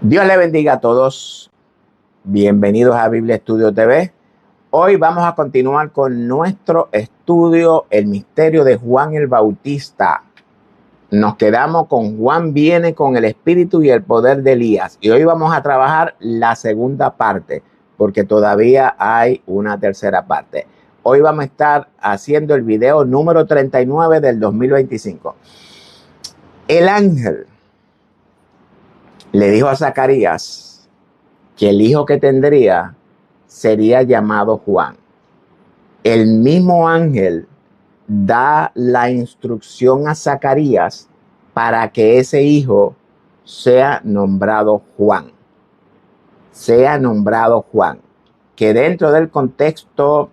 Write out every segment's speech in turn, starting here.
Dios le bendiga a todos. Bienvenidos a Biblia Estudio TV. Hoy vamos a continuar con nuestro estudio, el misterio de Juan el Bautista. Nos quedamos con Juan viene con el espíritu y el poder de Elías. Y hoy vamos a trabajar la segunda parte, porque todavía hay una tercera parte. Hoy vamos a estar haciendo el video número 39 del 2025. El ángel le dijo a Zacarías que el hijo que tendría sería llamado Juan. El mismo ángel da la instrucción a Zacarías para que ese hijo sea nombrado Juan. Sea nombrado Juan, que dentro del contexto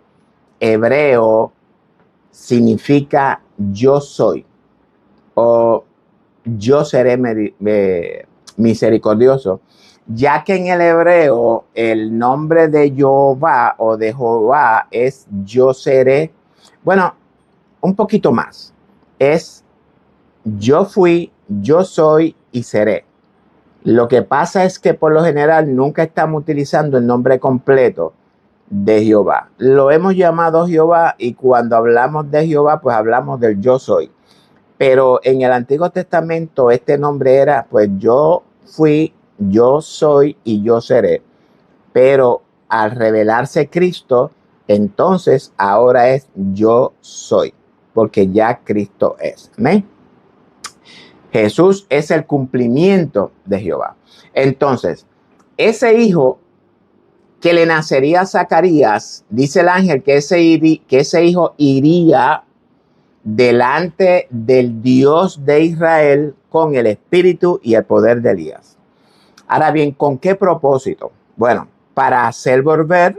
hebreo significa yo soy o yo seré misericordioso, ya que en el hebreo el nombre de Jehová o de Jehová es yo seré. Bueno, un poquito más. Es yo fui, yo soy y seré. Lo que pasa es que por lo general nunca estamos utilizando el nombre completo de Jehová. Lo hemos llamado Jehová y cuando hablamos de Jehová, pues hablamos del yo soy. Pero en el Antiguo Testamento este nombre era pues yo fui, yo soy y yo seré. Pero al revelarse Cristo, entonces ahora es yo soy, porque ya Cristo es. ¿Amén? Jesús es el cumplimiento de Jehová. Entonces, ese hijo que le nacería a Zacarías, dice el ángel que ese hijo iría delante del Dios de Israel con el espíritu y el poder de Elías. Ahora bien, ¿con qué propósito? Bueno, para hacer volver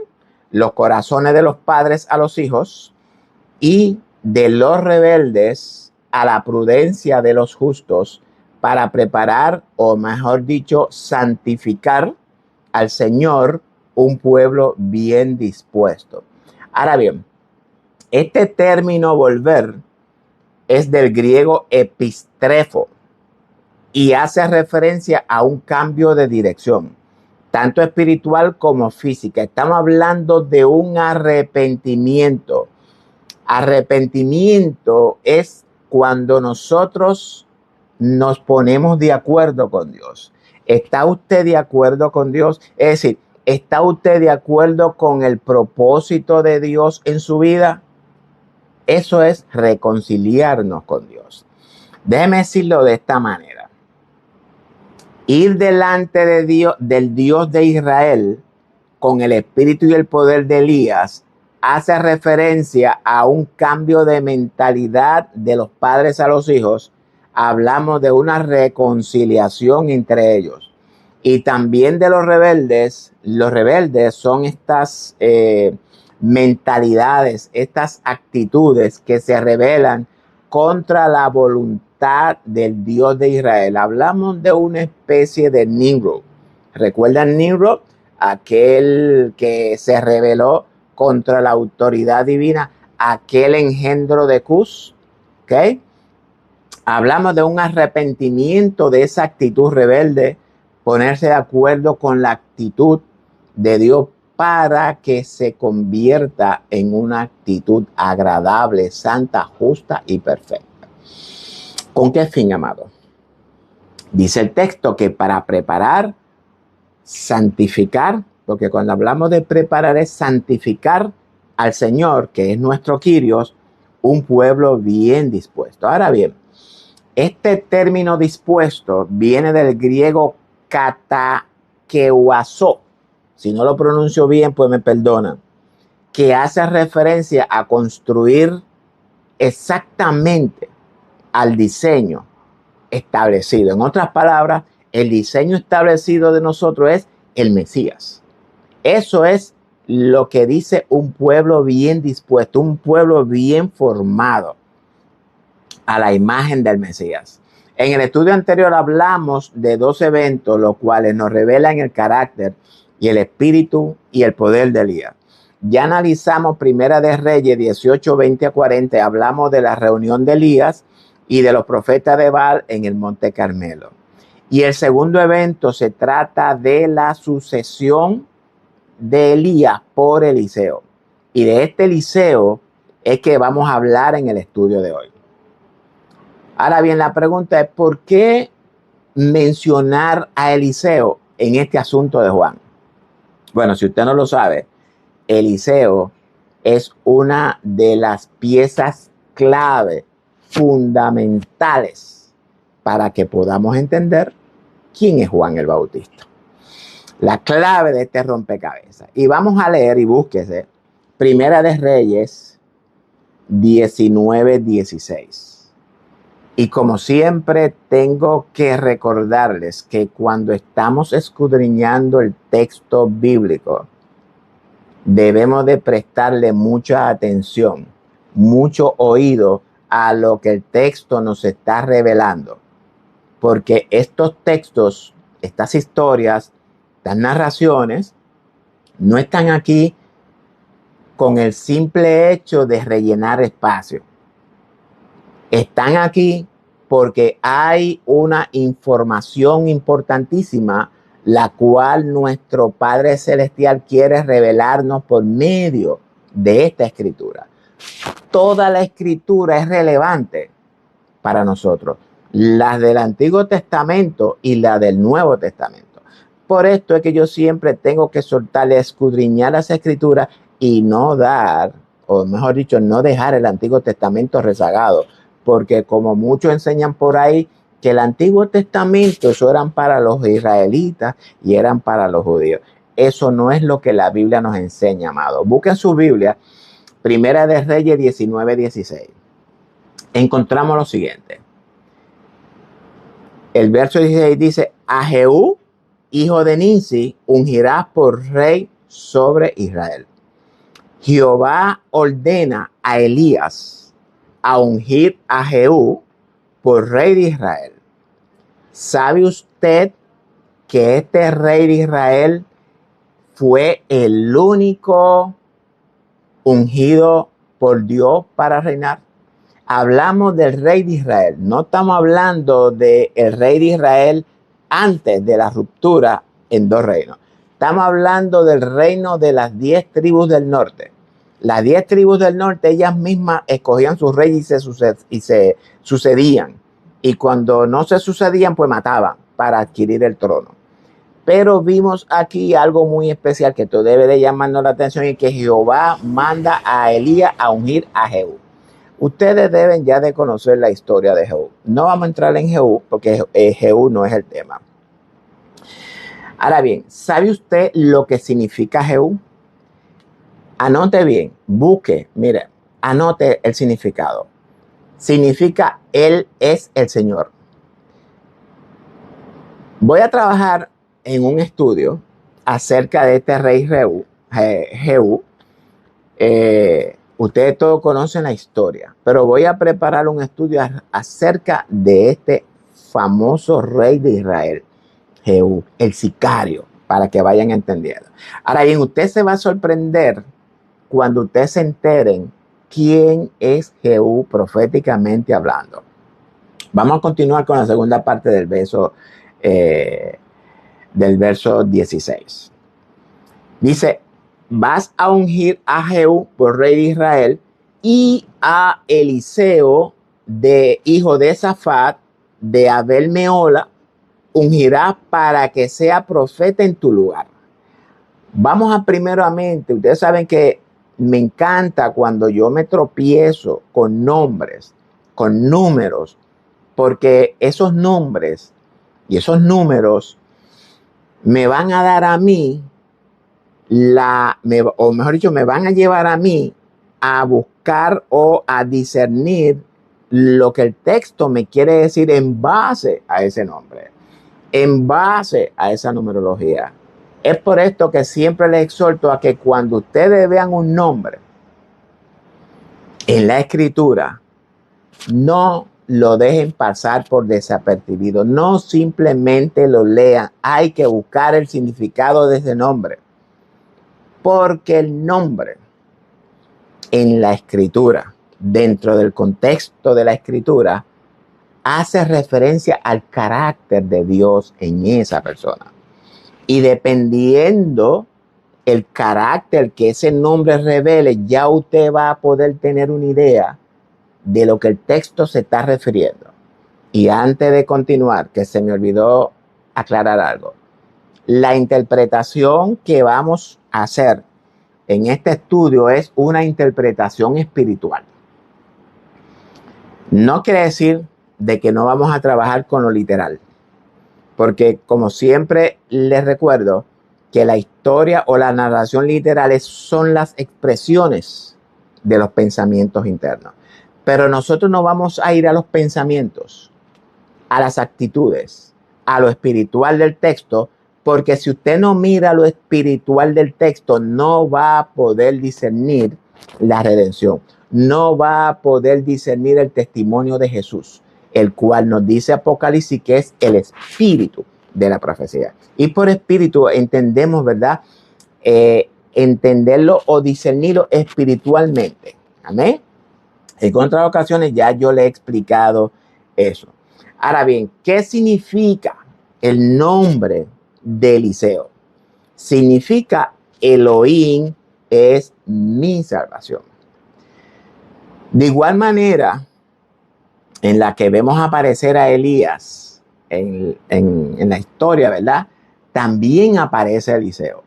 los corazones de los padres a los hijos y de los rebeldes a la prudencia de los justos, para preparar, o mejor dicho, santificar al Señor un pueblo bien dispuesto. Ahora bien, este término volver es del griego epistrefo y hace referencia a un cambio de dirección, tanto espiritual como física. Estamos hablando de un arrepentimiento. Arrepentimiento es cuando nosotros nos ponemos de acuerdo con Dios. ¿Está usted de acuerdo con Dios? Es decir, ¿está usted de acuerdo con el propósito de Dios en su vida? Eso es reconciliarnos con Dios. Déjeme decirlo de esta manera. Ir delante de Dios, del Dios de Israel, con el espíritu y el poder de Elías, hace referencia a un cambio de mentalidad de los padres a los hijos. Hablamos de una reconciliación entre ellos. Y también de los rebeldes. Los rebeldes son estas mentalidades, estas actitudes que se rebelan contra la voluntad del Dios de Israel. Hablamos de una especie de Nimrod. ¿Recuerdan Nimrod? Aquel que se rebeló contra la autoridad divina, aquel engendro de Cus. ¿Ok? Hablamos de un arrepentimiento de esa actitud rebelde, ponerse de acuerdo con la actitud de Dios para que se convierta en una actitud agradable, santa, justa y perfecta. ¿Con qué fin, amado? Dice el texto que para preparar, santificar, porque cuando hablamos de preparar es santificar al Señor, que es nuestro Kyrios, un pueblo bien dispuesto. Ahora bien, este término dispuesto viene del griego katakeuazo. Si no lo pronuncio bien, pues me perdonan. Que hace referencia a construir exactamente al diseño establecido. En otras palabras, el diseño establecido de nosotros es el Mesías. Eso es lo que dice un pueblo bien dispuesto, un pueblo bien formado a la imagen del Mesías. En el estudio anterior hablamos de dos eventos, los cuales nos revelan el carácter y el espíritu y el poder de Elías. Ya analizamos Primera de Reyes 18, 20 a 40, hablamos de la reunión de Elías y de los profetas de Baal en el Monte Carmelo. Y el segundo evento se trata de la sucesión de Elías por Eliseo. Y de este Eliseo es que vamos a hablar en el estudio de hoy. Ahora bien, la pregunta es, ¿por qué mencionar a Eliseo en este asunto de Juan? Bueno, si usted no lo sabe, Eliseo es una de las piezas clave, fundamentales, para que podamos entender quién es Juan el Bautista. La clave de este rompecabezas. Y vamos a leer y búsquese Primera de Reyes 19:16. Y como siempre tengo que recordarles que cuando estamos escudriñando el texto bíblico, debemos de prestarle mucha atención, mucho oído a lo que el texto nos está revelando. Porque estos textos, estas historias, estas narraciones, no están aquí con el simple hecho de rellenar espacio. Están aquí porque hay una información importantísima, la cual nuestro Padre Celestial quiere revelarnos por medio de esta escritura. Toda la escritura es relevante para nosotros, las del Antiguo Testamento y la del Nuevo Testamento. Por esto es que yo siempre tengo que soltarle, escudriñar las escrituras y no dar, o mejor dicho, no dejar el Antiguo Testamento rezagado. Porque como muchos enseñan por ahí, que el Antiguo Testamento, eso eran para los israelitas y eran para los judíos. Eso no es lo que la Biblia nos enseña, amado. Busquen su Biblia, Primera de Reyes 19:16. Encontramos lo siguiente. El verso 16 dice, a Jehú, hijo de Ninsi, ungirás por rey sobre Israel. Jehová ordena a Elías a ungir a Jehú por rey de Israel. ¿Sabe usted que este rey de Israel fue el único ungido por Dios para reinar? Hablamos del rey de Israel, no estamos hablando del rey de Israel antes de la ruptura en dos reinos. Estamos hablando del reino de las 10 tribus del norte. Las 10 tribus del norte, ellas mismas escogían sus reyes y se sucedían. Y cuando no se sucedían, pues mataban para adquirir el trono. Pero vimos aquí algo muy especial que tú debes de llamarnos la atención, y que Jehová manda a Elías a ungir a Jehú. Ustedes deben ya de conocer la historia de Jehú. No vamos a entrar en Jehú porque Jehú no es el tema. Ahora bien, ¿sabe usted lo que significa Jehú? Anote bien, busque, mire, anote el significado. Significa Él es el Señor. Voy a trabajar en un estudio acerca de este rey Jehú. Ustedes todos conocen la historia, pero voy a preparar un estudio acerca de este famoso rey de Israel, Jehú, el sicario, para que vayan entendiendo. Ahora bien, usted se va a sorprender cuando ustedes se enteren quién es Jehú proféticamente hablando. Vamos a continuar con la segunda parte del verso 16. Dice, vas a ungir a Jehú por rey de Israel y a Eliseo, hijo de Safat, de Abel Meola, ungirá para que sea profeta en tu lugar. Vamos a primeramente, ustedes saben que me encanta cuando yo me tropiezo con nombres, con números, porque esos nombres y esos números me van a dar a mí o mejor dicho, me van a llevar a mí a buscar o a discernir lo que el texto me quiere decir en base a ese nombre, en base a esa numerología. Es por esto que siempre les exhorto a que cuando ustedes vean un nombre en la escritura, no lo dejen pasar por desapercibido, no simplemente lo lean, hay que buscar el significado de ese nombre, porque el nombre en la escritura, dentro del contexto de la escritura, hace referencia al carácter de Dios en esa persona. Y dependiendo el carácter que ese nombre revele, ya usted va a poder tener una idea de lo que el texto se está refiriendo. Y antes de continuar, que se me olvidó aclarar algo. La interpretación que vamos a hacer en este estudio es una interpretación espiritual. No quiere decir de que no vamos a trabajar con lo literal, porque como siempre les recuerdo que la historia o la narración literales son las expresiones de los pensamientos internos. Pero nosotros no vamos a ir a los pensamientos, a las actitudes, a lo espiritual del texto, porque si usted no mira lo espiritual del texto, no va a poder discernir la redención, no va a poder discernir el testimonio de Jesús, el cual nos dice Apocalipsis que es el espíritu de la profecía. Y por espíritu entendemos, ¿verdad? Entenderlo o discernirlo espiritualmente. Amén. En otras ocasiones ya yo le he explicado eso. Ahora bien, ¿qué significa el nombre de Eliseo? Significa Elohim es mi salvación. De igual manera en la que vemos aparecer a Elías en la historia, ¿verdad? También aparece Eliseo.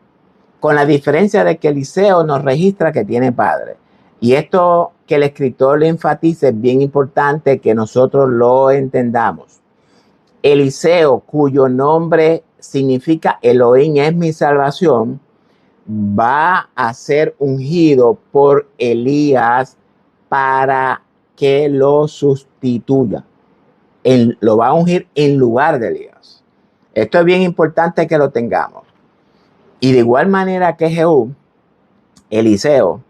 Con la diferencia de que Eliseo nos registra que tiene padre. Y esto que el escritor le enfatiza es bien importante que nosotros lo entendamos. Eliseo, cuyo nombre significa Elohim es mi salvación, va a ser ungido por Elías para que lo sustituya. Lo va a ungir en lugar de Elías. Esto es bien importante que lo tengamos. Y de igual manera que Jehú, Eliseo,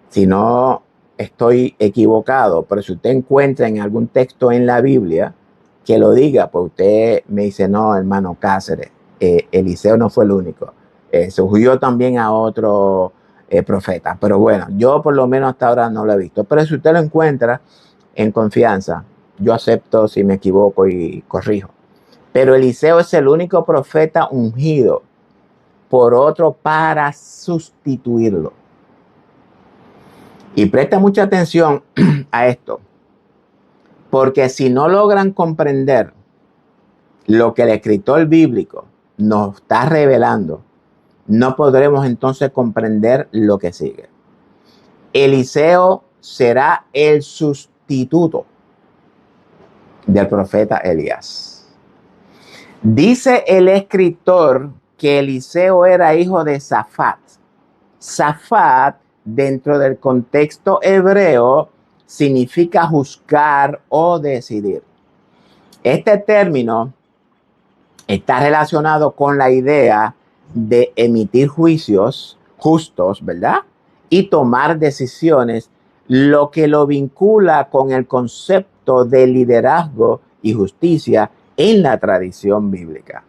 si no estoy equivocado, pero si usted encuentra en algún texto en la Biblia que lo diga, pues usted me dice, no, hermano Cáceres, Eliseo no fue el único. Surgió también a otro profeta. Pero bueno, yo por lo menos hasta ahora no lo he visto. Pero si usted lo encuentra en confianza, yo acepto si me equivoco y corrijo. Pero Eliseo es el único profeta ungido por otro para sustituirlo. Y presta mucha atención a esto, porque si no logran comprender lo que el escritor bíblico nos está revelando, no podremos entonces comprender lo que sigue. Eliseo será el sustituto del profeta Elías. Dice el escritor que Eliseo era hijo de Safat. Safat, dentro del contexto hebreo, significa juzgar o decidir. Este término está relacionado con la idea de emitir juicios justos, ¿verdad? Y tomar decisiones, lo que lo vincula con el concepto de liderazgo y justicia en la tradición bíblica.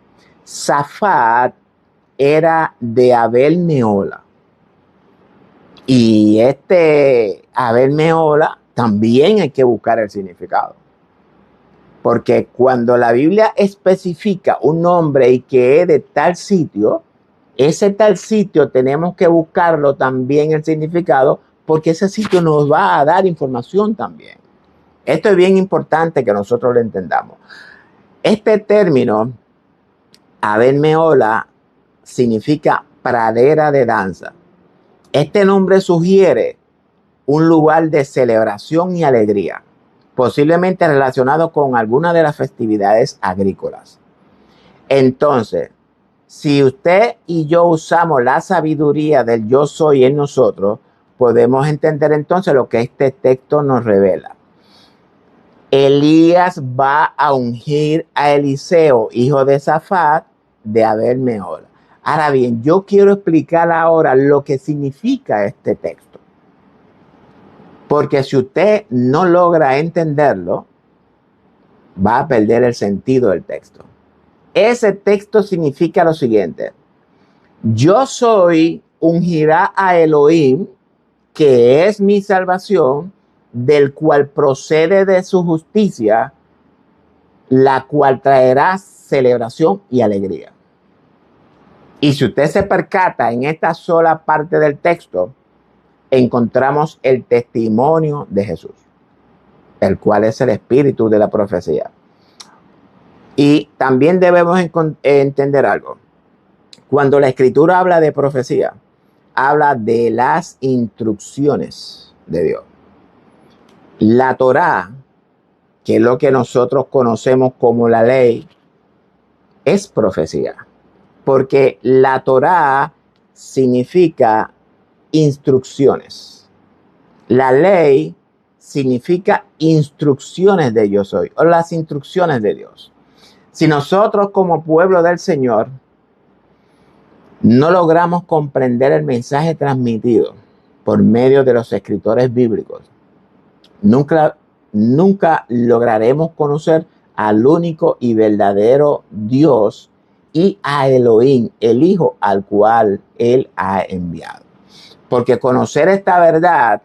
Safat era de Abel Mehola. Y Abel Mehola también hay que buscar el significado. Porque cuando la Biblia especifica un nombre y que es de tal sitio, ese tal sitio tenemos que buscarlo también el significado, porque ese sitio nos va a dar información también. Esto es bien importante que nosotros lo entendamos. Este término, Abel Mehola, significa pradera de danza. Este nombre sugiere un lugar de celebración y alegría, posiblemente relacionado con alguna de las festividades agrícolas. Entonces, si usted y yo usamos la sabiduría del yo soy en nosotros, podemos entender entonces lo que este texto nos revela. Elías va a ungir a Eliseo, hijo de Safat, de Abel Mehola. Ahora bien, yo quiero explicar ahora lo que significa este texto. Porque si usted no logra entenderlo, va a perder el sentido del texto. Ese texto significa lo siguiente: yo soy ungirá a Elohim, que es mi salvación, del cual procede de su justicia la cual traerá celebración y alegría. Y si usted se percata en esta sola parte del texto, encontramos el testimonio de Jesús, el cual es el espíritu de la profecía. Y también debemos entender algo. Cuando la escritura habla de profecía, habla de las instrucciones de Dios. La Torá, que es lo que nosotros conocemos como la ley, es profecía. Porque la Torá significa instrucciones. La ley significa instrucciones de yo soy, o las instrucciones de Dios. Si nosotros como pueblo del Señor no logramos comprender el mensaje transmitido por medio de los escritores bíblicos, nunca lograremos conocer al único y verdadero Dios y a Elohim, el Hijo al cual Él ha enviado. Porque conocer esta verdad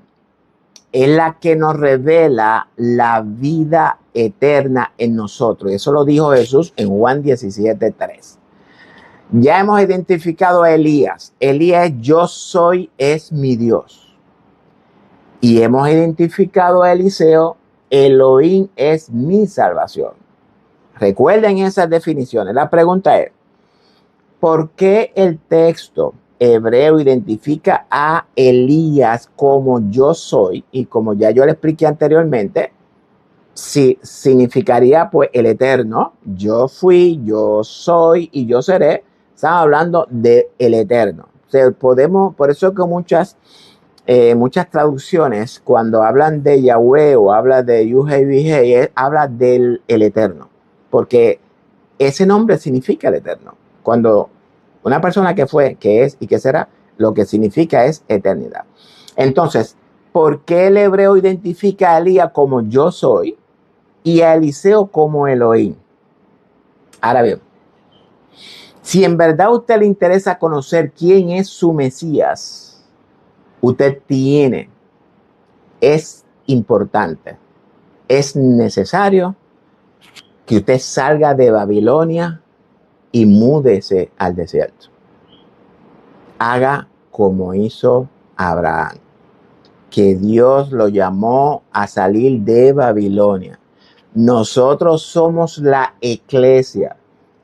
es la que nos revela la vida eterna en nosotros. Eso lo dijo Jesús en Juan 17:3. Ya hemos identificado a Elías. Elías, yo soy, es mi Dios. Y hemos identificado a Eliseo, Elohim es mi salvación. Recuerden esas definiciones. La pregunta es, ¿por qué el texto hebreo identifica a Elías como yo soy? Y como ya yo le expliqué anteriormente, si significaría pues el eterno, yo fui, yo soy y yo seré. Estamos hablando de el eterno. O sea, por eso que muchas traducciones, cuando hablan de Yahweh o hablan de Yuhei, habla del el eterno, porque ese nombre significa el eterno. Cuando una persona que fue, que es y que será, lo que significa es eternidad. Entonces, ¿por qué el hebreo identifica a Elías como yo soy y a Eliseo como Elohim? Ahora bien, si en verdad a usted le interesa conocer quién es su Mesías, es importante, es necesario que usted salga de Babilonia y múdese al desierto. Haga como hizo Abraham, que Dios lo llamó a salir de Babilonia. Nosotros somos la eclesia.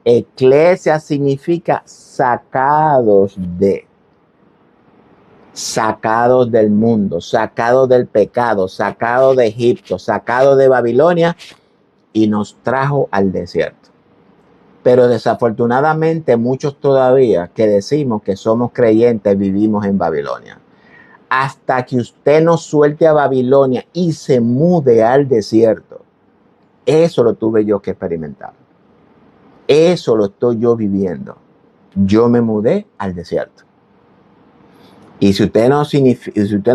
Eclesia significa sacados del mundo, sacados del pecado, sacados de Egipto, sacados de Babilonia y nos trajo al desierto. Pero desafortunadamente muchos todavía que decimos que somos creyentes vivimos en Babilonia. Hasta que usted no suelte a Babilonia y se mude al desierto, eso lo tuve yo que experimentar. Eso lo estoy yo viviendo. Yo me mudé al desierto. Y si usted no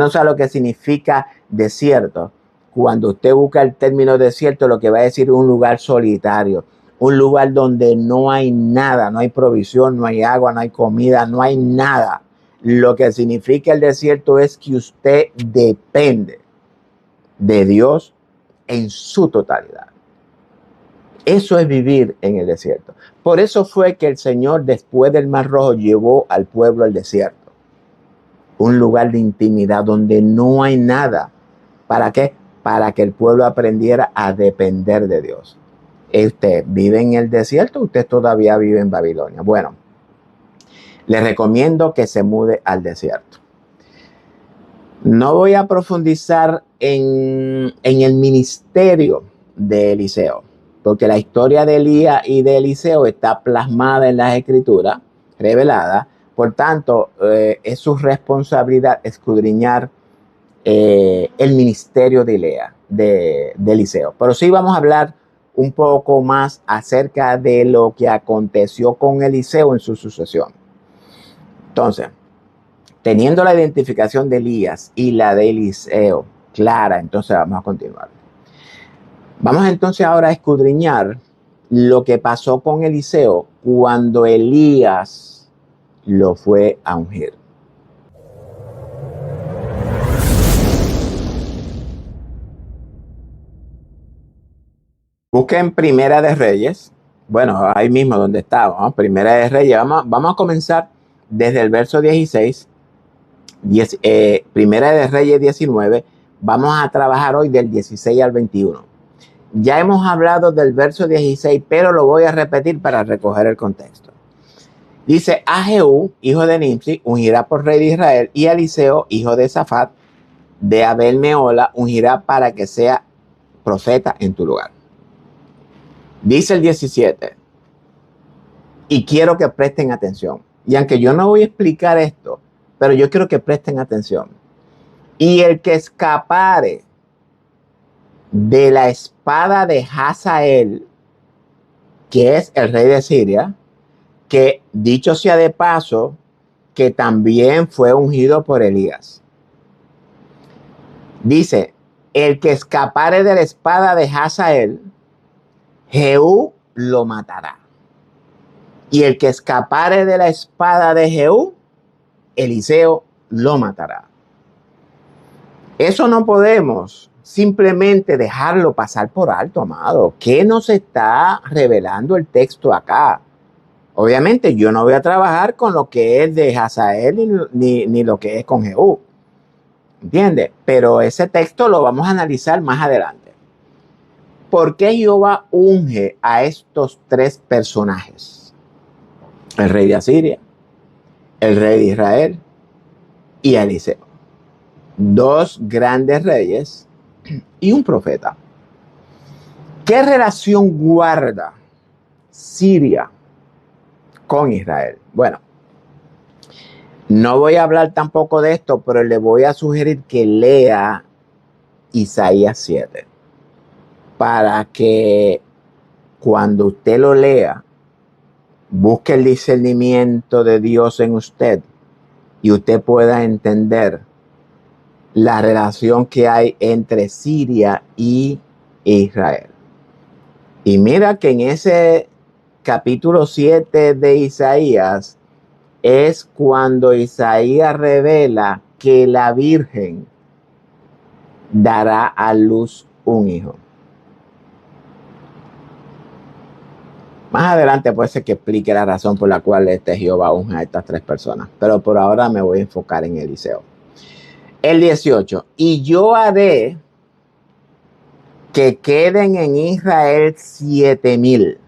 sabe lo que significa desierto, cuando usted busca el término desierto, lo que va a decir es un lugar solitario, un lugar donde no hay nada, no hay provisión, no hay agua, no hay comida, no hay nada. Lo que significa el desierto es que usted depende de Dios en su totalidad. Eso es vivir en el desierto. Por eso fue que el Señor, después del Mar Rojo, llevó al pueblo al desierto. Un lugar de intimidad donde no hay nada. ¿Para qué? Para que el pueblo aprendiera a depender de Dios. ¿Usted vive en el desierto? ¿Usted todavía vive en Babilonia? Bueno, le recomiendo que se mude al desierto. No voy a profundizar en el ministerio de Eliseo, porque la historia de Elías y de Eliseo está plasmada en las Escrituras, revelada. Por tanto, es su responsabilidad escudriñar el ministerio de Eliseo. Pero sí vamos a hablar un poco más acerca de lo que aconteció con Eliseo en su sucesión. Entonces, teniendo la identificación de Elías y la de Eliseo clara, entonces vamos a continuar. Vamos entonces ahora a escudriñar lo que pasó con Eliseo cuando Elías lo fue a ungir. Busquen Primera de Reyes. Bueno, ahí mismo donde estamos, ¿no? Primera de Reyes. Vamos a comenzar desde el verso 16. Primera de Reyes 19. Vamos a trabajar hoy del 16 al 21. Ya hemos hablado del verso 16, pero lo voy a repetir para recoger el contexto. Dice: a Jehú, hijo de Nimsi, ungirá por rey de Israel, y a Eliseo, hijo de Safat, de Abel Meola, ungirá para que sea profeta en tu lugar. Dice el 17, y quiero que presten atención. Y aunque yo no voy a explicar esto, pero yo quiero que presten atención. Y el que escapare de la espada de Hazael, que es el rey de Siria, que dicho sea de paso, que también fue ungido por Elías. Dice: el que escapare de la espada de Hazael, Jehú lo matará. Y el que escapare de la espada de Jehú, Eliseo lo matará. Eso no podemos simplemente dejarlo pasar por alto, amado. ¿Qué nos está revelando el texto acá? Obviamente yo no voy a trabajar con lo que es de Hazael ni lo que es con Jehú. ¿Entiendes? Pero ese texto lo vamos a analizar más adelante. ¿Por qué Jehová unge a estos tres personajes? El rey de Asiria, el rey de Israel y Eliseo. Dos grandes reyes y un profeta. ¿Qué relación guarda Siria con Israel? Bueno, no voy a hablar tampoco de esto, pero le voy a sugerir que lea Isaías 7 para que cuando usted lo lea, busque el discernimiento de Dios en usted y usted pueda entender la relación que hay entre Siria y Israel. Y mira que en ese capítulo 7 de Isaías es cuando Isaías revela que la Virgen dará a luz un hijo. Más adelante puede ser que explique la razón por la cual Jehová unge a estas tres personas, pero por ahora me voy a enfocar en Eliseo. El 18, y yo haré que queden en Israel 7,000,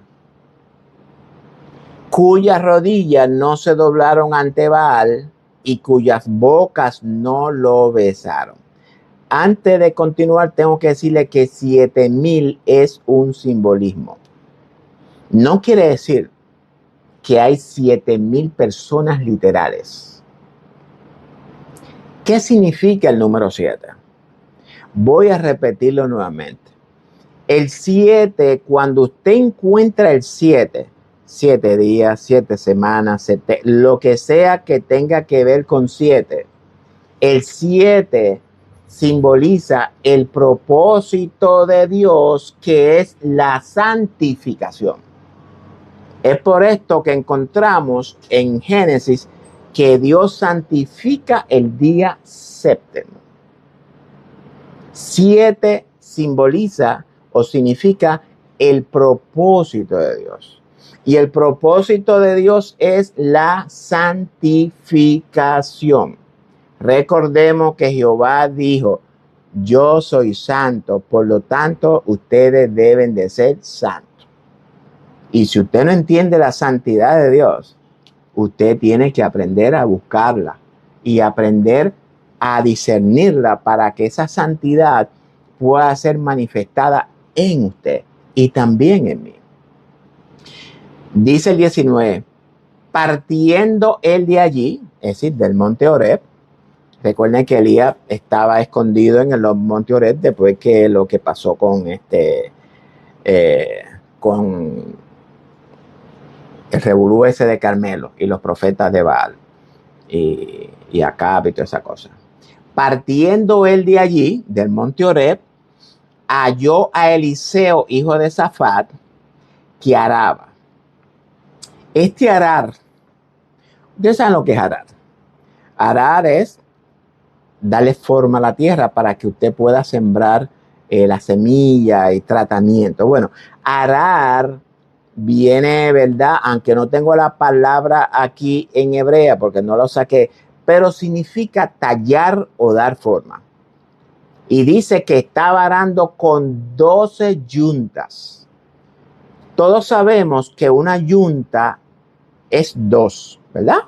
cuyas rodillas no se doblaron ante Baal y cuyas bocas no lo besaron. Antes de continuar, tengo que decirle que 7,000 es un simbolismo. No quiere decir que hay 7,000 personas literales. ¿Qué significa el número 7? Voy a repetirlo nuevamente. El 7, cuando usted encuentra el 7, 7 días, 7 semanas, lo que sea que tenga que ver con 7, el 7 simboliza el propósito de Dios, que es la santificación. Es por esto que encontramos en Génesis que Dios santifica el día séptimo. 7 simboliza o significa el propósito de Dios. Y el propósito de Dios es la santificación. Recordemos que Jehová dijo: yo soy santo, por lo tanto ustedes deben de ser santos. Y si usted no entiende la santidad de Dios, usted tiene que aprender a buscarla y aprender a discernirla para que esa santidad pueda ser manifestada en usted y también en mí. Dice el 19, partiendo él de allí, es decir, del monte Horeb. Recuerden que Elías estaba escondido en el monte Horeb después que lo que pasó con con el revolú ese de Carmelo y los profetas de Baal y Acab y toda esa cosa. Partiendo él de allí, del monte Horeb, halló a Eliseo, hijo de Safat, que araba. Este arar, ustedes saben lo que es arar. Arar es darle forma a la tierra para que usted pueda sembrar la semilla y tratamiento. Bueno, arar viene, ¿verdad? Aunque no tengo la palabra aquí en hebrea porque no lo saqué, pero significa tallar o dar forma. Y dice que estaba arando con 12 yuntas. Todos sabemos que una yunta es 2, ¿verdad?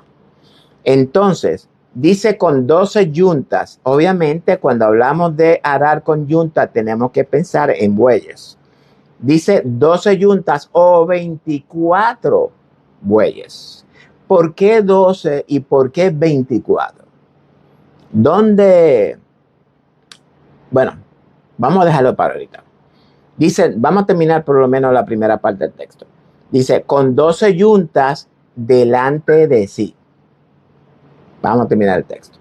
Entonces, dice con 12 yuntas. Obviamente, cuando hablamos de arar con yunta, tenemos que pensar en bueyes. Dice 12 yuntas o 24 bueyes. ¿Por qué 12 y por qué 24? ¿Dónde? Bueno, vamos a dejarlo para ahorita. Dice, vamos a terminar por lo menos la primera parte del texto. Dice, con 12 yuntas delante de sí. Vamos a terminar el texto.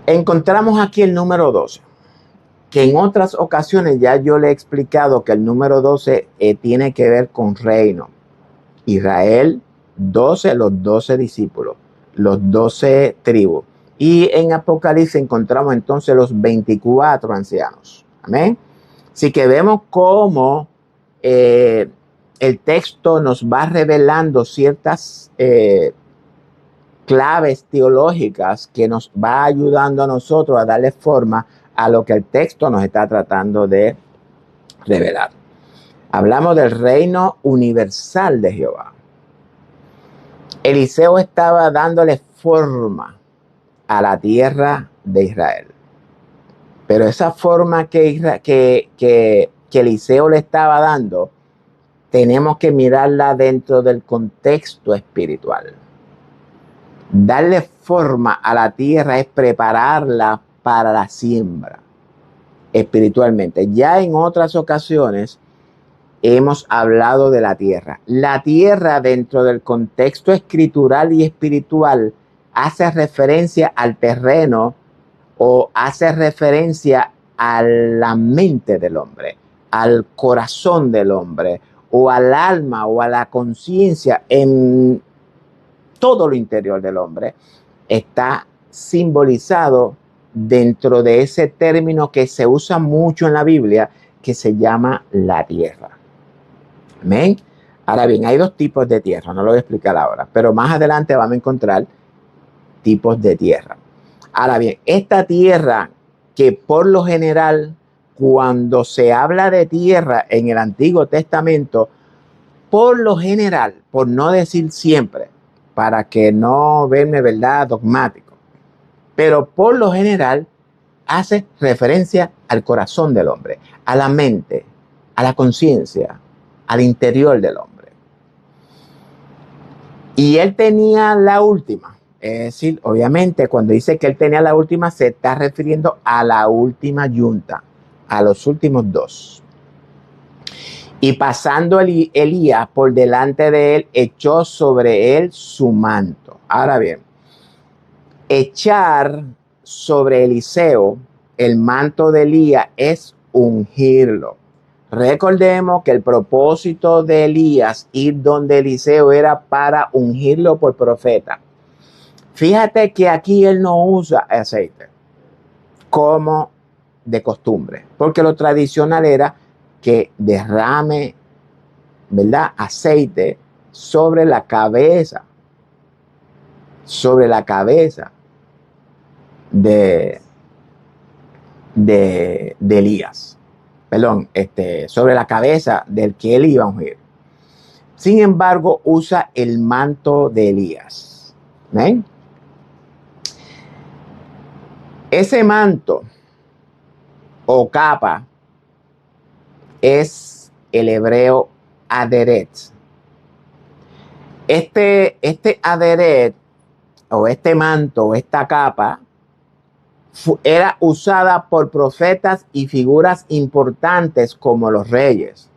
Encontramos aquí el número 12, que en otras ocasiones ya yo le he explicado que el número 12 tiene que ver con reino. Israel, 12, los 12 discípulos, los 12 tribus. Y en Apocalipsis encontramos entonces los 24 ancianos. Amén. Así que vemos cómo el texto nos va revelando ciertas claves teológicas que nos va ayudando a nosotros a darle forma a lo que el texto nos está tratando de revelar. Hablamos del reino universal de Jehová. Eliseo estaba dándole forma a la tierra de Israel. Pero esa forma que Eliseo le estaba dando, tenemos que mirarla dentro del contexto espiritual. Darle forma a la tierra es prepararla para la siembra espiritualmente. Ya en otras ocasiones hemos hablado de la tierra. La tierra dentro del contexto escritural y espiritual hace referencia al terreno o hace referencia a la mente del hombre, al corazón del hombre, o al alma o a la conciencia. En todo lo interior del hombre está simbolizado dentro de ese término que se usa mucho en la Biblia, que se llama la tierra. Amén. Ahora bien, hay dos tipos de tierra, no lo voy a explicar ahora, pero más adelante vamos a encontrar tipos de tierra. Ahora bien, esta tierra que por lo general, cuando se habla de tierra en el Antiguo Testamento, por lo general, por no decir siempre, para que no verme, ¿verdad?, dogmático, pero por lo general hace referencia al corazón del hombre, a la mente, a la conciencia, al interior del hombre. Y él tenía la última. Es decir, obviamente, cuando dice que él tenía la última, se está refiriendo a la última yunta, a los últimos 2. Y pasando Elías por delante de él, echó sobre él su manto. Ahora bien, echar sobre Eliseo el manto de Elías es ungirlo. Recordemos que el propósito de Elías ir donde Eliseo era para ungirlo por profeta. Fíjate que aquí él no usa aceite como de costumbre, porque lo tradicional era que derrame, ¿verdad?, aceite sobre la cabeza de Elías. Perdón, sobre la cabeza del que él iba a ungir. Sin embargo, usa el manto de Elías. ¿Ven? Ese manto o capa es el hebreo aderet. Este aderet o este manto o esta capa era usada por profetas y figuras importantes como los reyes.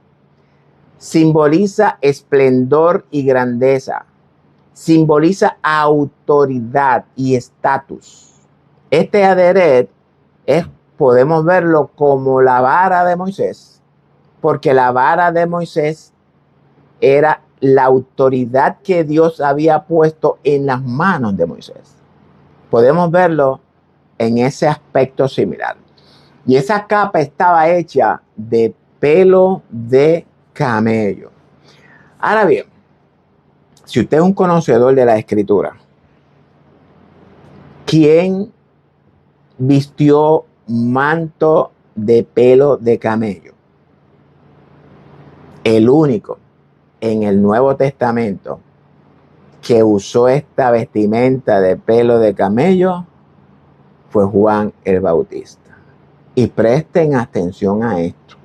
Simboliza esplendor y grandeza. Simboliza autoridad y estatus. Este aderet podemos verlo como la vara de Moisés, porque la vara de Moisés era la autoridad que Dios había puesto en las manos de Moisés. Podemos verlo en ese aspecto similar. Y esa capa estaba hecha de pelo de camello. Ahora bien, si usted es un conocedor de la escritura, ¿quién vistió manto de pelo de camello? El único en el Nuevo Testamento que usó esta vestimenta de pelo de camello fue Juan el Bautista. Y presten atención a esto,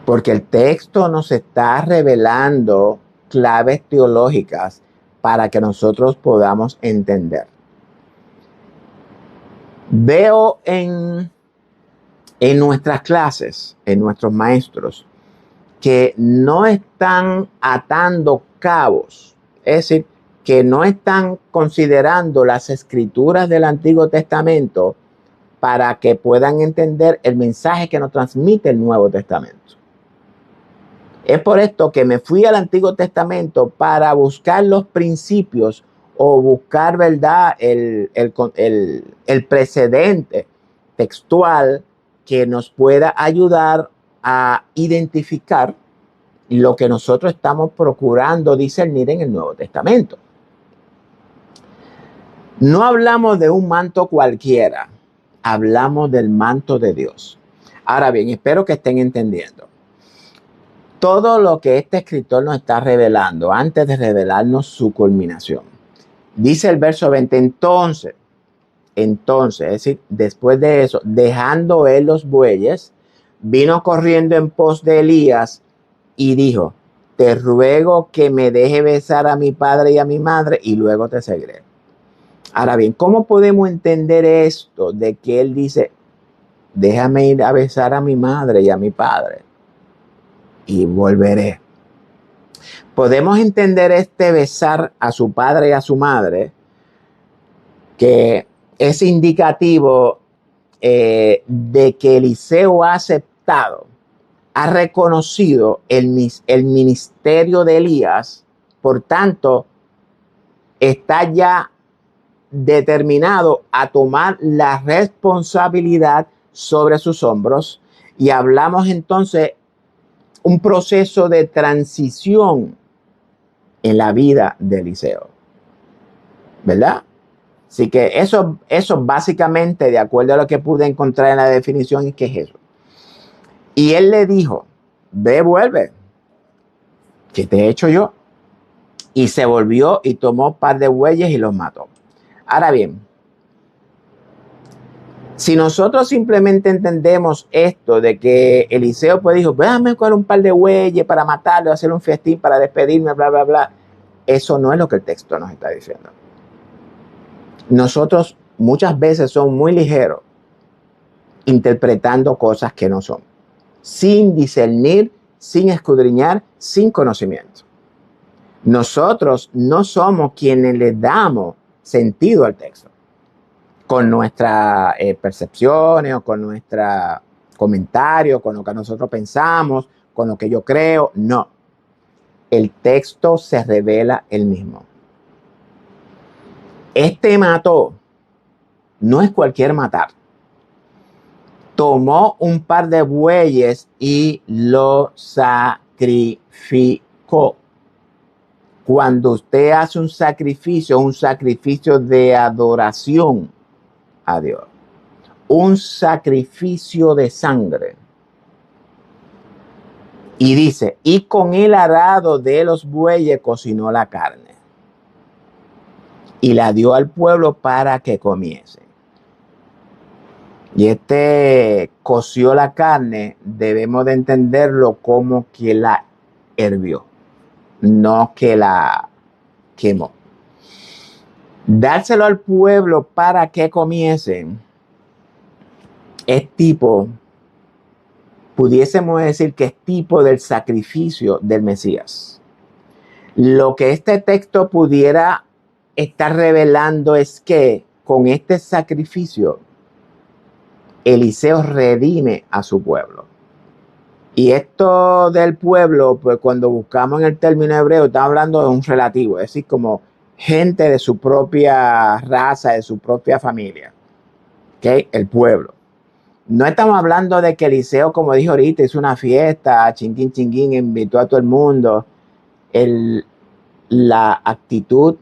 porque el texto nos está revelando claves teológicas para que nosotros podamos entender. Veo en nuestras clases, en nuestros maestros, que no están atando cabos, es decir, que no están considerando las escrituras del Antiguo Testamento para que puedan entender el mensaje que nos transmite el Nuevo Testamento. Es por esto que me fui al Antiguo Testamento para buscar los principios o buscar, ¿verdad?, el precedente textual que nos pueda ayudar a identificar lo que nosotros estamos procurando discernir en el Nuevo Testamento. No hablamos de un manto cualquiera, hablamos del manto de Dios. Ahora bien, espero que estén entendiendo. Todo lo que este escritor nos está revelando antes de revelarnos su culminación. Dice el verso 20, entonces, es decir, después de eso, dejando él los bueyes, vino corriendo en pos de Elías y dijo, te ruego que me deje besar a mi padre y a mi madre y luego te seguiré. Ahora bien, ¿cómo podemos entender esto de que él dice, déjame ir a besar a mi madre y a mi padre y volveré? Podemos entender este besar a su padre y a su madre, que es indicativo de que Eliseo ha aceptado, ha reconocido el ministerio de Elías, por tanto, está ya determinado a tomar la responsabilidad sobre sus hombros, y hablamos entonces un proceso de transición en la vida de Eliseo, ¿verdad? Así que eso básicamente, de acuerdo a lo que pude encontrar en la definición, ¿qué es eso? Y él le dijo, ve, vuelve, ¿qué te he hecho yo? Y se volvió y tomó un par de bueyes y los mató. Ahora bien, si nosotros simplemente entendemos esto de que Eliseo pues dijo, déjame coger un par de bueyes para matarlo, hacer un festín para despedirme, bla, bla, bla, eso no es lo que el texto nos está diciendo. Nosotros muchas veces somos muy ligeros interpretando cosas que no son, sin discernir, sin escudriñar, sin conocimiento. Nosotros no somos quienes le damos sentido al texto con nuestras percepciones o con nuestro comentario, con lo que nosotros pensamos, con lo que yo creo. No, el texto se revela él mismo. Este mató no es cualquier matar. Tomó un par de bueyes y lo sacrificó. Cuando usted hace un sacrificio de adoración a Dios, un sacrificio de sangre. Y dice, y con el arado de los bueyes cocinó la carne y la dio al pueblo para que comiese. Y coció la carne, debemos de entenderlo como que la hirvió, no que la quemó. Dárselo al pueblo para que comiesen es tipo, pudiésemos decir que es tipo del sacrificio del Mesías. Lo que este texto pudiera estar revelando es que con este sacrificio Eliseo redime a su pueblo. Y esto del pueblo, pues cuando buscamos en el término hebreo, está hablando de un relativo, es decir, como gente de su propia raza, de su propia familia. ¿Okay? El pueblo. No estamos hablando de que Eliseo, como dijo ahorita, hizo una fiesta, chinguín, chinguín, invitó a todo el mundo. La actitud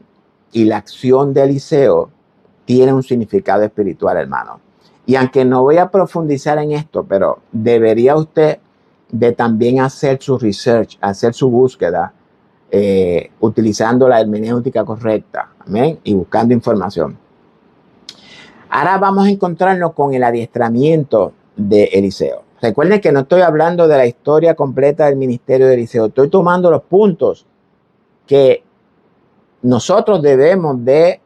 y la acción de Eliseo tiene un significado espiritual, hermano. Y aunque no voy a profundizar en esto, pero debería usted de también hacer su research, hacer su búsqueda, utilizando la hermenéutica correcta, amén, y buscando información. Ahora vamos a encontrarnos con el adiestramiento de Eliseo. Recuerden que no estoy hablando de la historia completa del ministerio de Eliseo. Estoy tomando los puntos que nosotros debemos de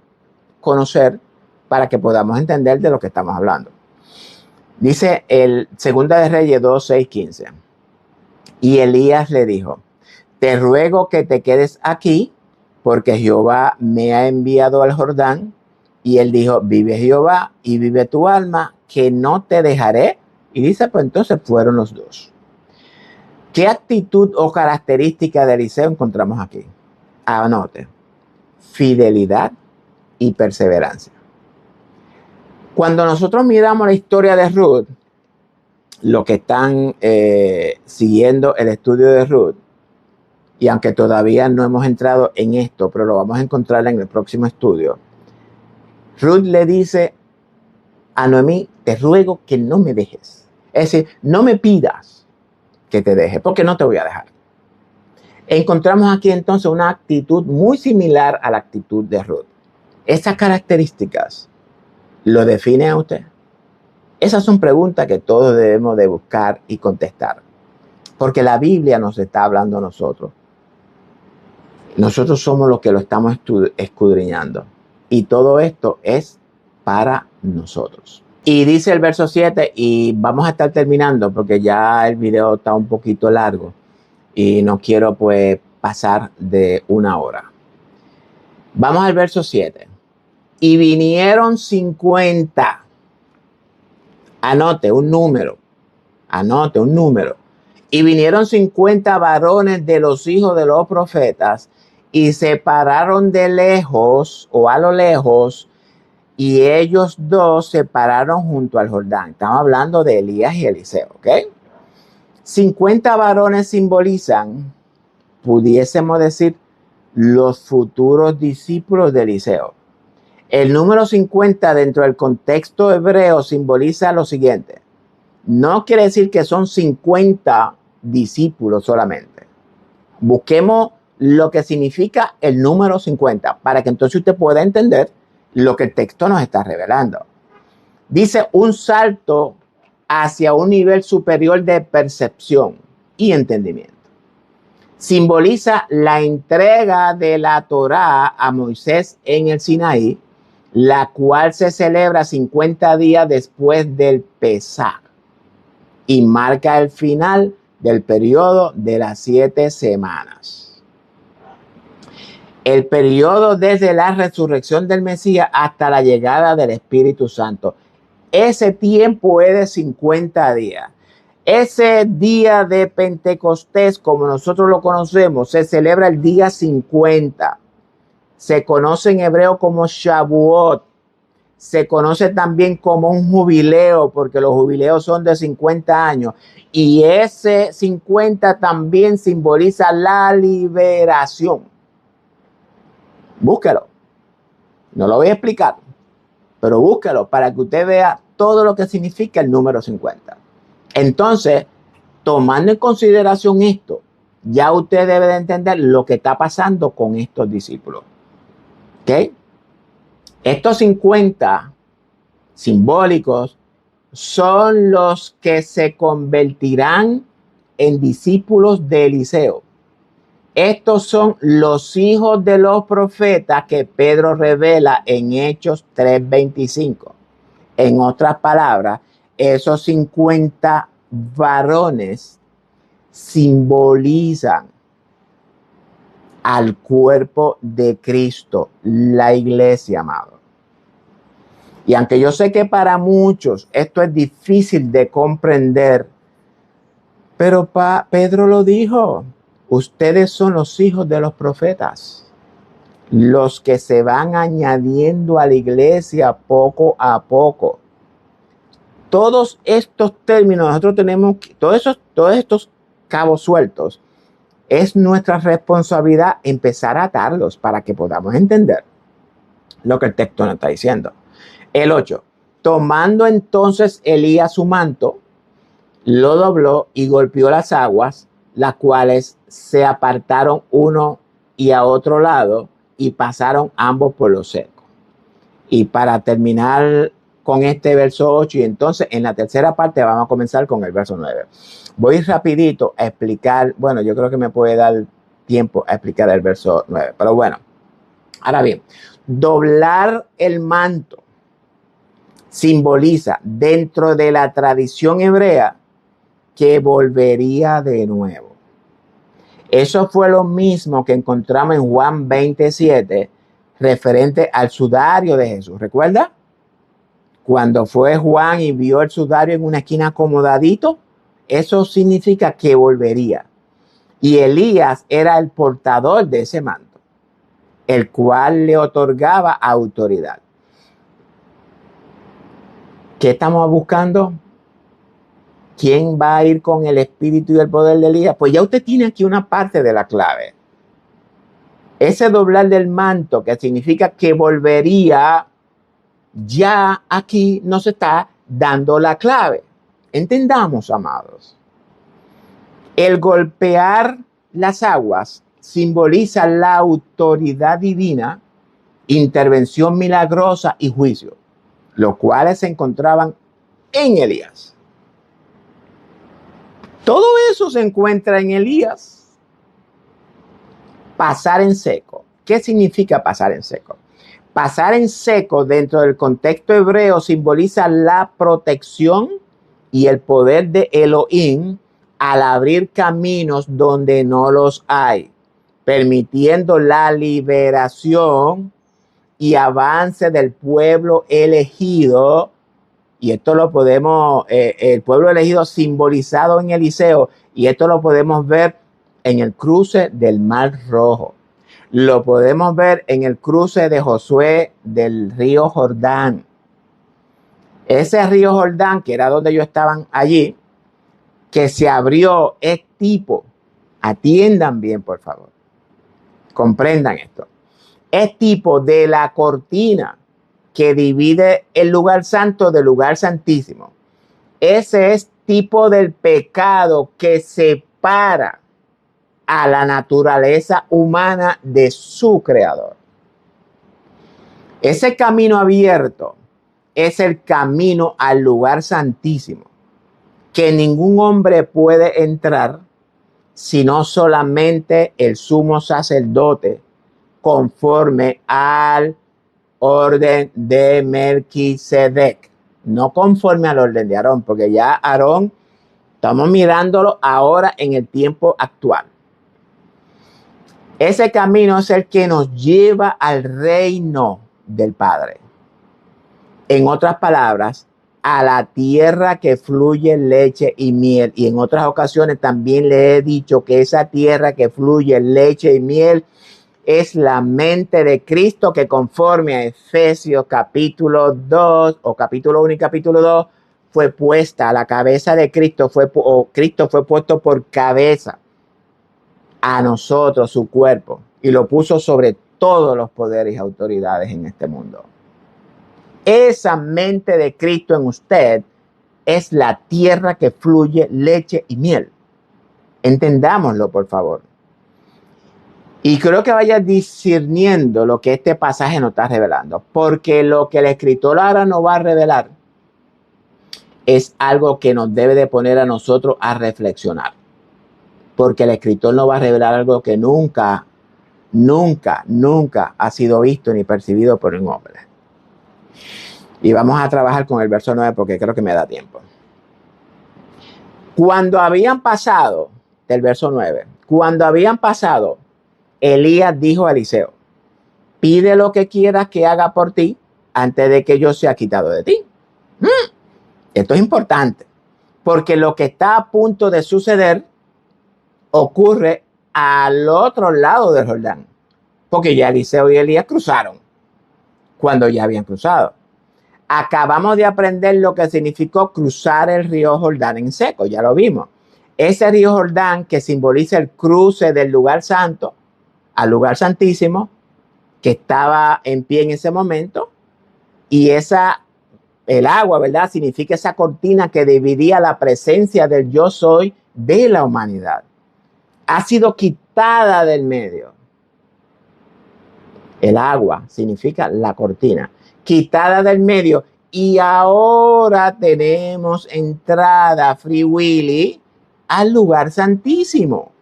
conocer para que podamos entender de lo que estamos hablando. Dice el Segunda de Reyes 2, 6, 15. Y Elías le dijo, te ruego que te quedes aquí porque Jehová me ha enviado al Jordán. Y él dijo, vive Jehová y vive tu alma, que no te dejaré. Y dice, pues entonces fueron los dos. ¿Qué actitud o característica de Eliseo encontramos aquí? Anote, fidelidad y perseverancia. Cuando nosotros miramos la historia de Ruth, los que están siguiendo el estudio de Ruth, y aunque todavía no hemos entrado en esto, pero lo vamos a encontrar en el próximo estudio, Ruth le dice a Noemí, te ruego que no me dejes. Es decir, no me pidas que te deje, porque no te voy a dejar. Encontramos aquí entonces una actitud muy similar a la actitud de Ruth. Esas características lo definen a usted. Esas son preguntas que todos debemos de buscar y contestar, porque la Biblia nos está hablando a nosotros. Nosotros somos los que lo estamos escudriñando. Y todo esto es para nosotros. Y dice el verso 7, y vamos a estar terminando porque ya el video está un poquito largo y no quiero pues pasar de 1 hora. Vamos al verso 7. Y vinieron 50. Anote un número. Y vinieron 50 varones de los hijos de los profetas y se pararon de lejos o a lo lejos, y ellos dos se pararon junto al Jordán. Estamos hablando de Elías y Eliseo, ¿ok? 50 varones simbolizan, pudiésemos decir, los futuros discípulos de Eliseo. El número 50 dentro del contexto hebreo simboliza lo siguiente. No quiere decir que son 50 discípulos solamente. Busquemos lo que significa el número 50 para que entonces usted pueda entender lo que el texto nos está revelando. Dice un salto hacia un nivel superior de percepción y entendimiento. Simboliza la entrega de la Torá a Moisés en el Sinaí, la cual se celebra 50 días después del Pesaj y marca el final del periodo de las 7 semanas. El periodo desde la resurrección del Mesías hasta la llegada del Espíritu Santo. Ese tiempo es de 50 días. Ese día de Pentecostés, como nosotros lo conocemos, se celebra el día 50. Se conoce en hebreo como Shavuot. Se conoce también como un jubileo, porque los jubileos son de 50 años. Y ese 50 también simboliza la liberación. Búsquelo. No lo voy a explicar, pero búsquelo para que usted vea todo lo que significa el número 50. Entonces, tomando en consideración esto, ya usted debe de entender lo que está pasando con estos discípulos. ¿Ok? Estos 50 simbólicos son los que se convertirán en discípulos de Eliseo. Estos son los hijos de los profetas que Pedro revela en Hechos 3:25. En otras palabras, esos 50 varones simbolizan al cuerpo de Cristo, la iglesia, amado. Y aunque yo sé que para muchos esto es difícil de comprender, pero Pedro lo dijo. Ustedes son los hijos de los profetas, los que se van añadiendo a la iglesia poco a poco. todos estos términos, nosotros tenemos todos estos cabos sueltos, es nuestra responsabilidad empezar a atarlos para que podamos entender lo que el texto nos está diciendo. El 8. Tomando entonces Elías su manto, lo dobló y golpeó las aguas, las cuales se apartaron uno y a otro lado y pasaron ambos por lo seco. Y para terminar con este verso 8, y entonces en la tercera parte vamos a comenzar con el verso 9. Voy rapidito a explicar, bueno, yo creo que me puede dar tiempo a explicar el verso 9, pero bueno. Ahora bien, doblar el manto simboliza dentro de la tradición hebrea que volvería de nuevo. Eso fue lo mismo que encontramos en Juan 27, referente al sudario de Jesús. ¿Recuerda? Cuando fue Juan y vio el sudario en una esquina acomodadito, eso significa que volvería. Y Elías era el portador de ese manto, el cual le otorgaba autoridad. ¿Qué estamos buscando? ¿Quién va a ir con el espíritu y el poder de Elías? Pues ya usted tiene aquí una parte de la clave. Ese doblar del manto, que significa que volvería, ya aquí nos está dando la clave. Entendamos, amados. El golpear las aguas simboliza la autoridad divina, intervención milagrosa y juicio, los cuales se encontraban en Elías. Todo eso se encuentra en Elías. Pasar en seco. ¿Qué significa pasar en seco? Pasar en seco dentro del contexto hebreo simboliza la protección y el poder de Elohim al abrir caminos donde no los hay, permitiendo la liberación y avance del pueblo elegido. Y esto lo podemos, el pueblo elegido simbolizado en Eliseo, y esto lo podemos ver en el cruce del Mar Rojo. Lo podemos ver en el cruce de Josué del río Jordán. Ese río Jordán, que era donde ellos estaban allí, que se abrió, es tipo, atiendan bien por favor, comprendan esto, es tipo de la cortina que divide el lugar santo del lugar santísimo. Ese es tipo del pecado que separa a la naturaleza humana de su creador. Ese camino abierto es el camino al lugar santísimo, que ningún hombre puede entrar sino solamente el sumo sacerdote, conforme al orden de Melquisedec, no conforme al orden de Aarón, porque ya Aarón estamos mirándolo ahora en el tiempo actual. Ese camino es el que nos lleva al reino del Padre. En otras palabras, a la tierra que fluye leche y miel. Y en otras ocasiones también le he dicho que esa tierra que fluye leche y miel es la mente de Cristo, que conforme a Efesios capítulo 2 o capítulo 1 y capítulo 2 fue puesta a la cabeza de Cristo, Cristo fue puesto por cabeza a nosotros, su cuerpo, y lo puso sobre todos los poderes y autoridades en este mundo. Esa mente de Cristo en usted es la tierra que fluye leche y miel. Entendámoslo, por favor. Y creo que vaya discerniendo lo que este pasaje nos está revelando, porque lo que el escritor ahora nos va a revelar es algo que nos debe de poner a nosotros a reflexionar, porque el escritor nos va a revelar algo que nunca ha sido visto ni percibido por un hombre. Y vamos a trabajar con el verso 9 porque creo que me da tiempo. Cuando habían pasado, del verso 9, cuando habían pasado, Elías dijo a Eliseo: pide lo que quieras que haga por ti antes de que yo sea quitado de ti. Esto es importante, porque lo que está a punto de suceder ocurre al otro lado del Jordán, porque ya Eliseo y Elías cruzaron cuando ya habían cruzado. Acabamos de aprender lo que significó cruzar el río Jordán en seco, ya lo vimos. Ese río Jordán que simboliza el cruce del lugar santo al lugar santísimo, que estaba en pie en ese momento, y el agua, ¿verdad? Significa esa cortina que dividía la presencia del yo soy de la humanidad. Ha sido quitada del medio. El agua significa la cortina, quitada del medio, y ahora tenemos entrada, Free Willy, al lugar santísimo.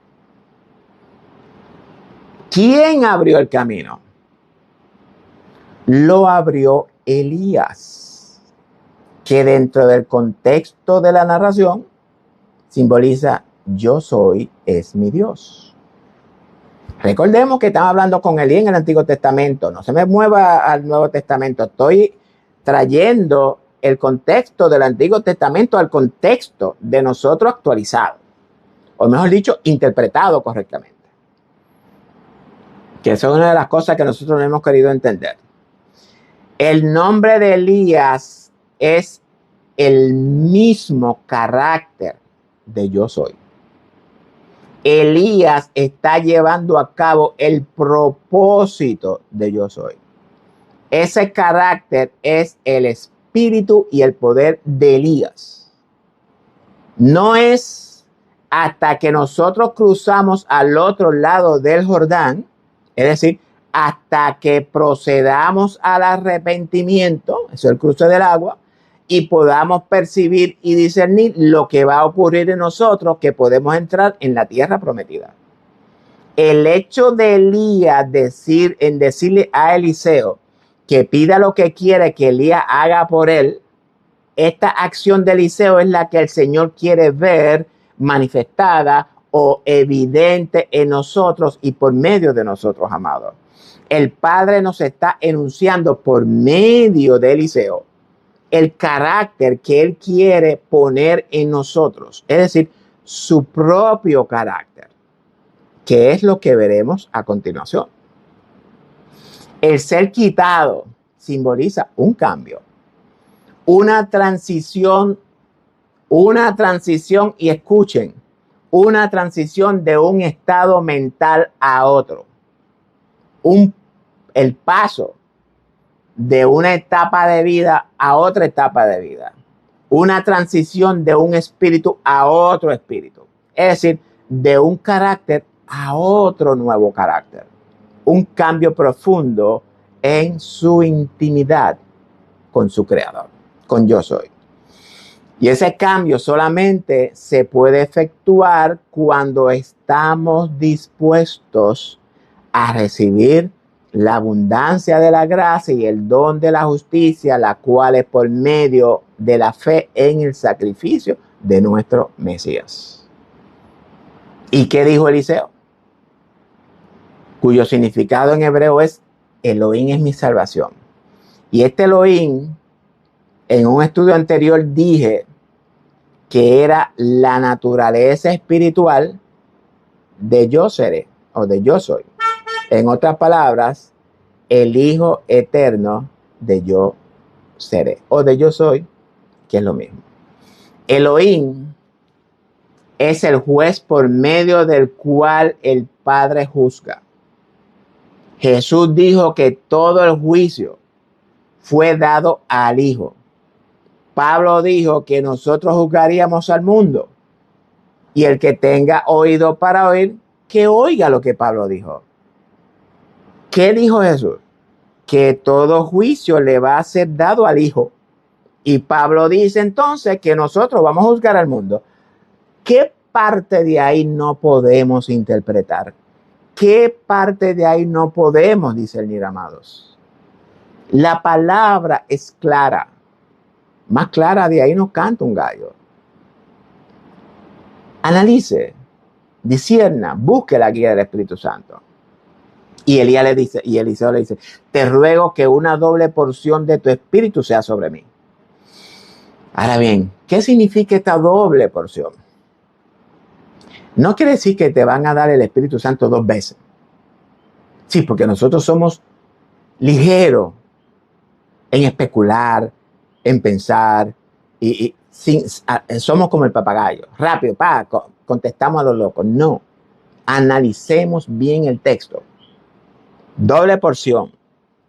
¿Quién abrió el camino? Lo abrió Elías, que dentro del contexto de la narración simboliza yo soy es mi Dios. Recordemos que estamos hablando con Elías en el Antiguo Testamento. No se me mueva al Nuevo Testamento. Estoy trayendo el contexto del Antiguo Testamento al contexto de nosotros actualizado. O mejor dicho, interpretado correctamente. Que eso es una de las cosas que nosotros no hemos querido entender. El nombre de Elías es el mismo carácter de yo soy. Elías está llevando a cabo el propósito de yo soy. Ese carácter es el espíritu y el poder de Elías. No es hasta que nosotros cruzamos al otro lado del Jordán, es decir, hasta que procedamos al arrepentimiento, eso es el cruce del agua, y podamos percibir y discernir lo que va a ocurrir en nosotros, que podemos entrar en la tierra prometida. El hecho de Elías decirle a Eliseo que pida lo que quiere que Elías haga por él, esta acción de Eliseo es la que el Señor quiere ver manifestada o evidente en nosotros y por medio de nosotros, amados. El Padre nos está enunciando por medio de Eliseo el carácter que Él quiere poner en nosotros, es decir, su propio carácter, que es lo que veremos a continuación. El ser quitado simboliza un cambio, una transición, y escuchen, una transición de un estado mental a otro, el paso de una etapa de vida a otra etapa de vida, una transición de un espíritu a otro espíritu, es decir, de un carácter a otro nuevo carácter, un cambio profundo en su intimidad con su creador, con yo soy. Y ese cambio solamente se puede efectuar cuando estamos dispuestos a recibir la abundancia de la gracia y el don de la justicia, la cual es por medio de la fe en el sacrificio de nuestro Mesías. ¿Y qué dijo Eliseo? Cuyo significado en hebreo es Elohim es mi salvación. Y este Elohim, en un estudio anterior dije que era la naturaleza espiritual de yo seré o de yo soy. En otras palabras, el Hijo eterno de yo seré o de yo soy, que es lo mismo. Elohim es el juez por medio del cual el Padre juzga. Jesús dijo que todo el juicio fue dado al Hijo. Pablo dijo que nosotros juzgaríamos al mundo. Y el que tenga oído para oír, que oiga lo que Pablo dijo. ¿Qué dijo Jesús? Que todo juicio le va a ser dado al Hijo. Y Pablo dice entonces que nosotros vamos a juzgar al mundo. ¿Qué parte de ahí no podemos interpretar? ¿Qué parte de ahí no podemos discernir, amados? La palabra es clara. Más clara de ahí no canta un gallo. Analice, discierna, busque la guía del Espíritu Santo. Y Elías le dice, y Eliseo le dice, te ruego que una doble porción de tu espíritu sea sobre mí. Ahora bien, ¿qué significa esta doble porción? No quiere decir que te van a dar el Espíritu Santo 2 veces. Sí, porque nosotros somos ligeros en especular, en pensar somos como el papagayo. Rápido, contestamos a los locos. No. Analicemos bien el texto. Doble porción.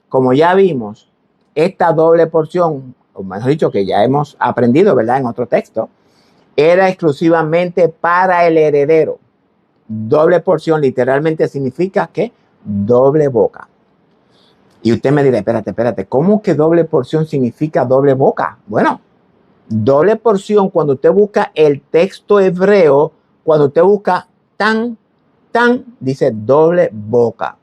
Como ya vimos, esta doble porción, o mejor dicho, que ya hemos aprendido, ¿verdad? En otro texto, era exclusivamente para el heredero. Doble porción literalmente significa que doble boca. Y usted me dirá, espérate, ¿cómo que doble porción significa doble boca? Bueno, doble porción, cuando usted busca el texto hebreo, cuando usted busca tan, dice doble boca.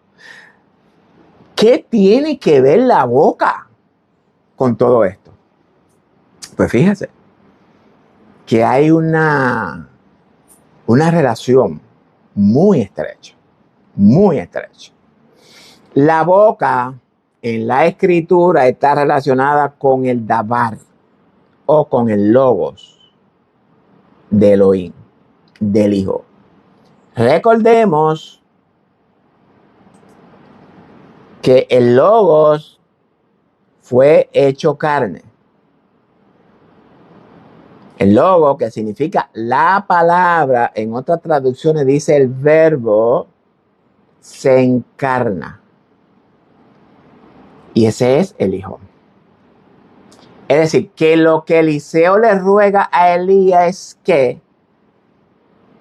¿Qué tiene que ver la boca con todo esto? Pues fíjese que hay una relación muy estrecha, muy estrecha. La boca en la escritura está relacionada con el dabar o con el logos de Elohim, del Hijo. Recordemos que el logos fue hecho carne. El logo, que significa la palabra, en otras traducciones dice el verbo, se encarna. Y ese es el Hijo. Es decir, que lo que Eliseo le ruega a Elías es que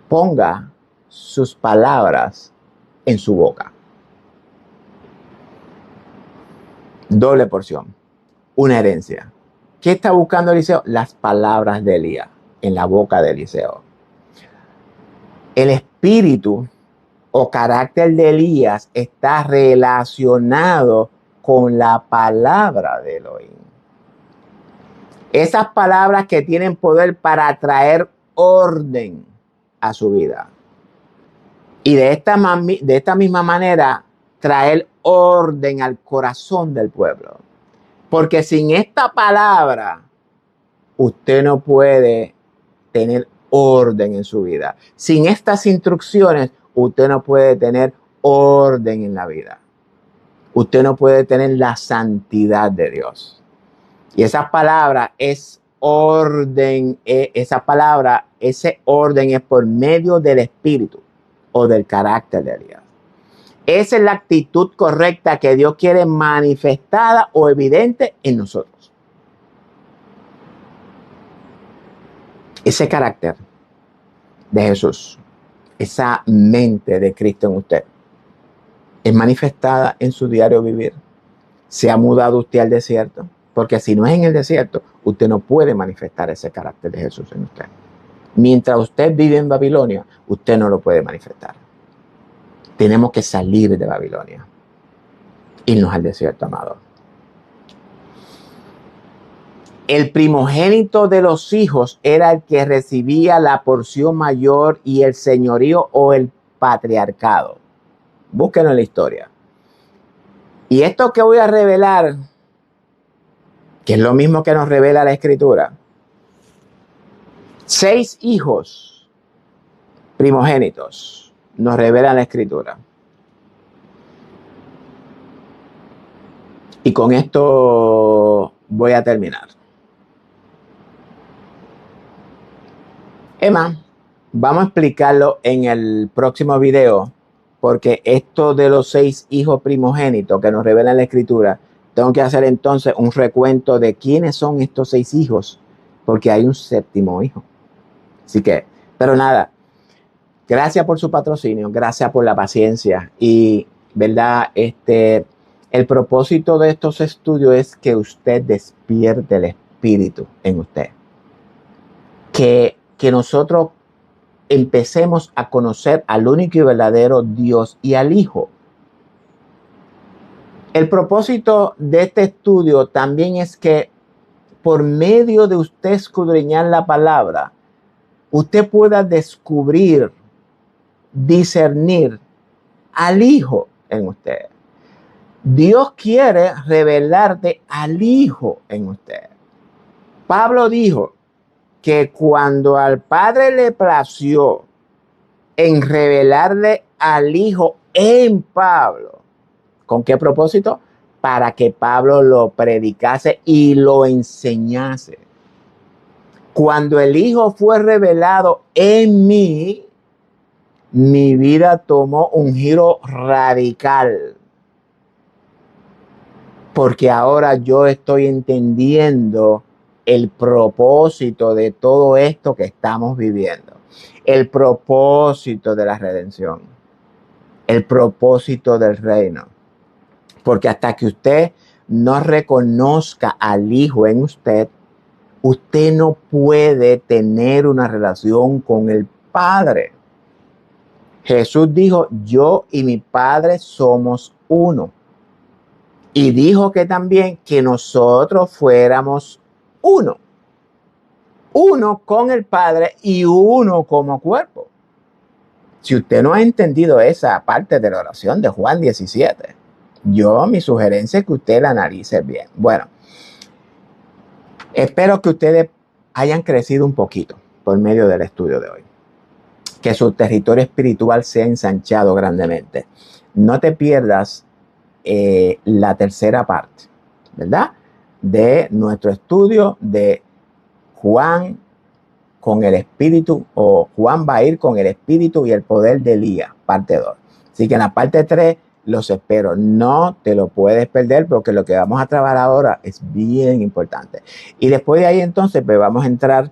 ponga sus palabras en su boca. Doble porción, una herencia. ¿Qué está buscando Eliseo? Las palabras de Elías en la boca de Eliseo. El espíritu o carácter de Elías está relacionado con la palabra de Elohim. Esas palabras que tienen poder para traer orden a su vida. Y de esta misma manera traer orden al corazón del pueblo. Porque sin esta palabra, usted no puede tener orden en su vida. Sin estas instrucciones, usted no puede tener orden en la vida. Usted no puede tener la santidad de Dios. Y esa palabra es orden. Ese orden es por medio del espíritu o del carácter de Dios. Esa es la actitud correcta que Dios quiere manifestada o evidente en nosotros. Ese carácter de Jesús, esa mente de Cristo en usted, es manifestada en su diario vivir. ¿Se ha mudado usted al desierto? Porque si no es en el desierto, usted no puede manifestar ese carácter de Jesús en usted. Mientras usted vive en Babilonia, usted no lo puede manifestar. Tenemos que salir de Babilonia, irnos al desierto, amado. El primogénito de los hijos era el que recibía la porción mayor y el señorío o el patriarcado. Búsquenlo en la historia. Y esto que voy a revelar, que es lo mismo que nos revela la Escritura, 6 hijos primogénitos nos revela la Escritura. Y con esto voy a terminar. Emma, vamos a explicarlo en el próximo video, porque esto de los 6 hijos primogénitos que nos revela la Escritura, tengo que hacer entonces un recuento de quiénes son estos 6 hijos, porque hay un 7º hijo. Así que, pero nada, gracias por su patrocinio, gracias por la paciencia y, ¿verdad? El propósito de estos estudios es que usted despierte el espíritu en usted. Que nosotros empecemos a conocer al único y verdadero Dios y al Hijo. El propósito de este estudio también es que por medio de usted escudriñar la palabra, usted pueda descubrir, discernir al Hijo en usted. Dios quiere revelarte al Hijo en usted. Pablo dijo que cuando al Padre le plació en revelarle al Hijo en Pablo, ¿con qué propósito? para que Pablo lo predicase y lo enseñase. Cuando el Hijo fue revelado en mí, mi vida tomó un giro radical. Porque ahora yo estoy entendiendo el propósito de todo esto que estamos viviendo. El propósito de la redención. El propósito del reino. Porque hasta que usted no reconozca al Hijo en usted, usted no puede tener una relación con el Padre. Jesús dijo, yo y mi Padre somos uno. Y dijo que también que nosotros fuéramos uno. Uno con el Padre y uno como cuerpo. Si usted no ha entendido esa parte de la oración de Juan 17, mi sugerencia es que usted la analice bien. Bueno, espero que ustedes hayan crecido un poquito por medio del estudio de hoy. Que su territorio espiritual sea ensanchado grandemente. No te pierdas la tercera parte, ¿verdad? De nuestro estudio de Juan con el espíritu, o Juan va a ir con el espíritu y el poder de Elías, parte 2. Así que en la parte 3 los espero. No te lo puedes perder porque lo que vamos a trabajar ahora es bien importante. Y después de ahí entonces pues vamos a entrar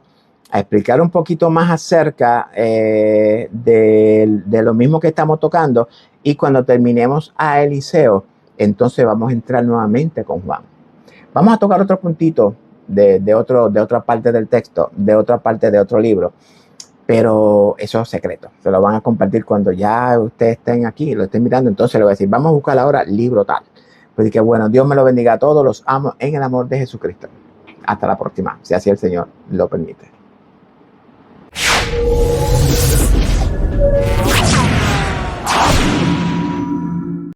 a explicar un poquito más acerca de lo mismo que estamos tocando, y cuando terminemos a Eliseo, entonces vamos a entrar nuevamente con Juan. Vamos a tocar otro puntito de otra parte del texto, de otra parte de otro libro, pero eso es secreto. Se lo van a compartir cuando ya ustedes estén aquí, lo estén mirando, entonces le voy a decir, vamos a buscar ahora libro tal. Pues que bueno, Dios me lo bendiga a todos, los amo en el amor de Jesucristo. Hasta la próxima, si así el Señor lo permite.